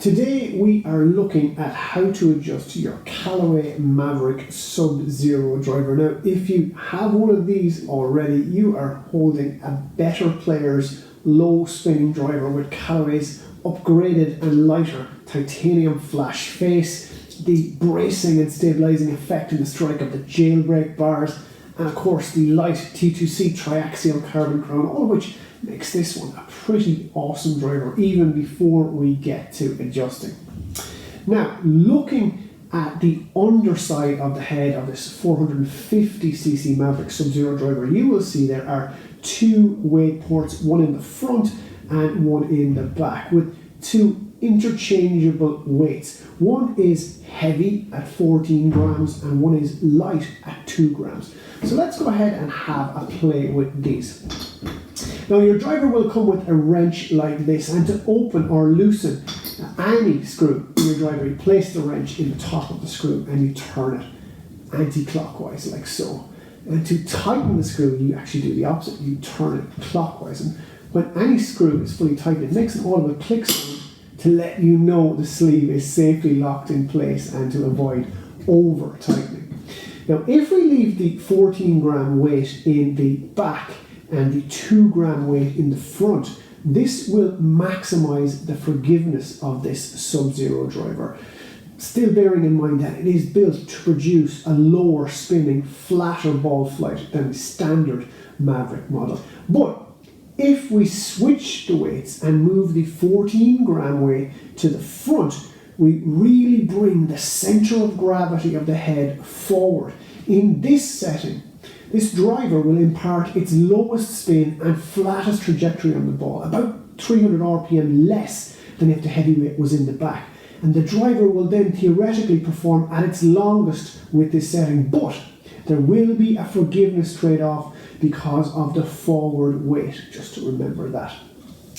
Today we are looking at how to adjust your Callaway Mavrik Sub Zero driver. Now, if you have one of these already, you are holding a better player's low spinning driver with Callaway's upgraded and lighter titanium flash face, the bracing and stabilizing effect in the strike of the jailbreak bars, and of course the light T2C triaxial carbon crown, all of which makes this one a pretty awesome driver even before we get to adjusting. Now, looking at the underside of the head of this 450cc Mavrik Sub Zero driver, you will see there are two weight ports, one in the front and one in the back, with two interchangeable weights. One is heavy at 14 grams and one is light at 2 grams. So let's go ahead and have a play with these. Now, your driver will come with a wrench like this, and to open or loosen any screw in your driver, you place the wrench in the top of the screw and you turn it anti-clockwise like so. And to tighten the screw, you actually do the opposite, you turn it clockwise. And when any screw is fully tightened, it makes an audible click sound to let you know the sleeve is safely locked in place and to avoid over tightening. Now, if we leave the 14 gram weight in the back and the 2 gram weight in the front, this will maximize the forgiveness of this Sub-Zero driver. Still bearing in mind that it is built to produce a lower spinning, flatter ball flight than the standard Mavrik model. But if we switch the weights and move the 14 gram weight to the front, we really bring the center of gravity of the head forward. In this setting, this driver will impart its lowest spin and flattest trajectory on the ball, about 300 RPM less than if the heavyweight was in the back. And the driver will then theoretically perform at its longest with this setting, but there will be a forgiveness trade-off because of the forward weight, just to remember that.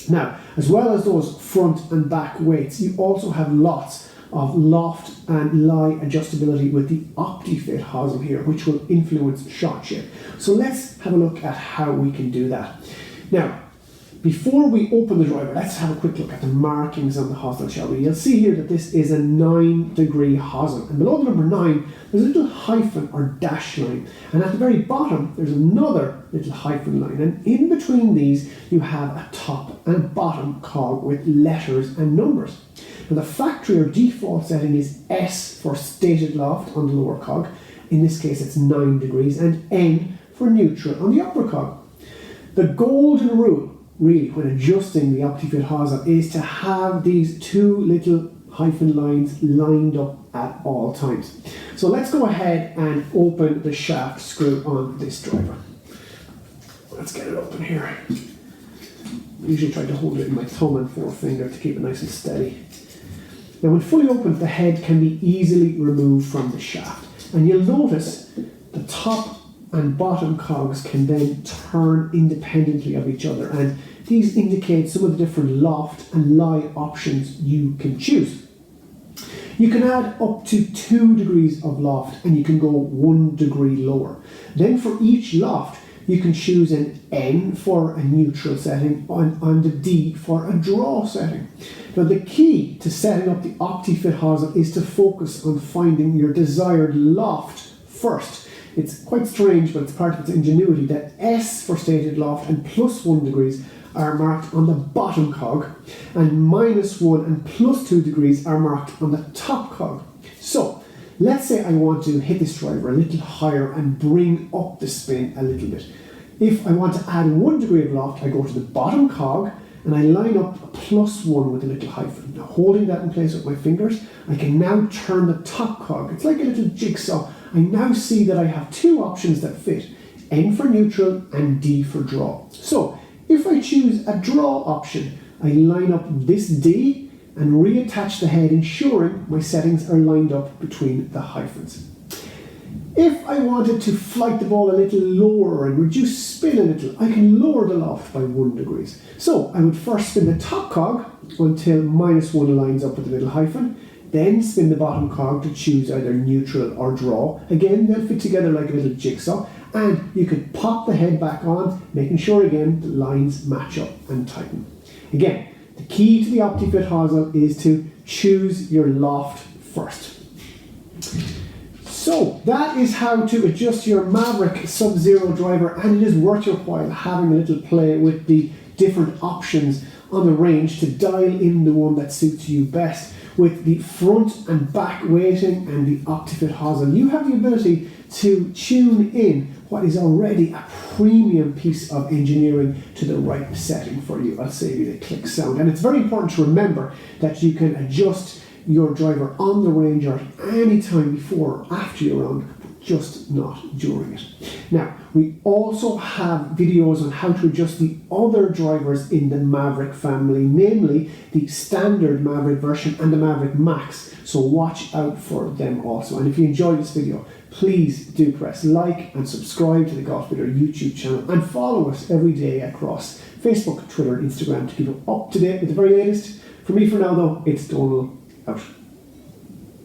Now, as well as those front and back weights, you also have lots of loft and lie adjustability with the Opti-Fit hosel here, which will influence shot shape. So let's have a look at how we can do that. Now, before we open the driver, let's have a quick look at the markings on the hosel, shall we? You'll see here that this is a 9-degree hosel, and below the number 9 there's a little hyphen or dash line, and at the very bottom there's another little hyphen line, and in between these you have a top and bottom cog with letters and numbers. Now, the factory or default setting is S for stated loft on the lower cog, in this case it's 9 degrees, and N for neutral on the upper cog. The golden rule really when adjusting the Opti-Fit hosel is to have these two little hyphen lines lined up at all times. So let's go ahead and open the shaft screw on this driver. Let's get it open here. I usually try to hold it in my thumb and forefinger to keep it nice and steady. Now, when fully opened, the head can be easily removed from the shaft, and you'll notice the top and bottom cogs can then turn independently of each other, and these indicate some of the different loft and lie options you can choose. You can add up to 2 degrees of loft, and you can go 1 degree lower. Then for each loft, you can choose an N for a neutral setting and a D for a draw setting. Now, the key to setting up the Opti-Fit hosel is to focus on finding your desired loft first. It's quite strange, but it's part of its ingenuity that S for stated loft and +1 degrees are marked on the bottom cog, and -1 and +2 degrees are marked on the top cog. So let's say I want to hit this driver a little higher and bring up the spin a little bit. If I want to add 1 degree of loft, I go to the bottom cog and I line up a +1 with a little hyphen. Now, holding that in place with my fingers, I can now turn the top cog. It's like a little jigsaw. I now see that I have two options that fit, N for neutral and D for draw. So if I choose a draw option, I line up this D and reattach the head, ensuring my settings are lined up between the hyphens. If I wanted to flight the ball a little lower and reduce spin a little, I can lower the loft by 1 degree. So I would first spin the top cog until -1 lines up with the little hyphen, then spin the bottom cog to choose either neutral or draw. Again, they'll fit together like a little jigsaw, and you can pop the head back on, making sure again the lines match up and tighten. Again, The key to the Opti-Fit hosel is to choose your loft first. So that is how to adjust your Mavrik Sub Zero driver, and it is worth your while having a little play with the different options on the range to dial in the one that suits you best. With the front and back weighting and the Opti-Fit hosel, you have the ability to tune in what is already a premium piece of engineering to the right setting for you. I'll save you the click sound. And it's very important to remember that you can adjust your driver on the range or any time before or after you're on, just not during it. Now, we also have videos on how to adjust the other drivers in the Mavrik family, namely the standard Mavrik version and the Mavrik Max, so watch out for them also. And if you enjoyed this video, please do press like and subscribe to the Golf Builder YouTube channel and follow us every day across Facebook, Twitter and Instagram to keep up to date with the very latest. For me for now though, it's Donal out.